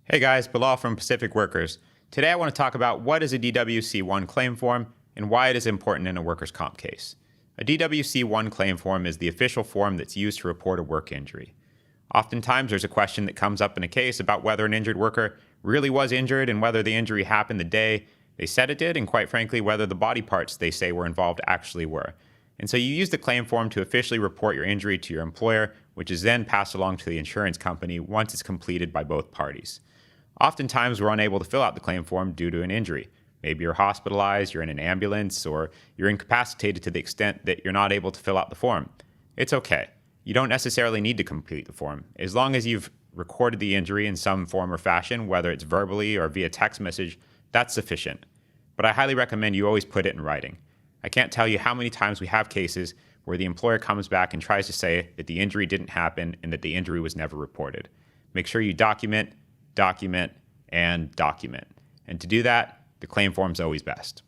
Hey guys, Bilal from Pacific Workers. Today I want to talk about what is a DWC-1 claim form and why it is important in a workers' comp case. A DWC-1 claim form is the official form that's used to report a work injury. Oftentimes there's a question that comes up in a case about whether an injured worker really was injured and whether the injury happened the day they said it did, and quite frankly, whether the body parts they say were involved actually were. And so you use the claim form to officially report your injury to your employer, which is then passed along to the insurance company once it's completed by both parties. Oftentimes, we're unable to fill out the claim form due to an injury. Maybe you're hospitalized, you're in an ambulance, or you're incapacitated to the extent that you're not able to fill out the form. It's okay. You don't necessarily need to complete the form. As long as you've recorded the injury in some form or fashion, whether it's verbally or via text message, that's sufficient. But I highly recommend you always put it in writing. I can't tell you how many times we have cases where the employer comes back and tries to say that the injury didn't happen and that the injury was never reported. Make sure you document, and document. And to do that, the claim form's always best.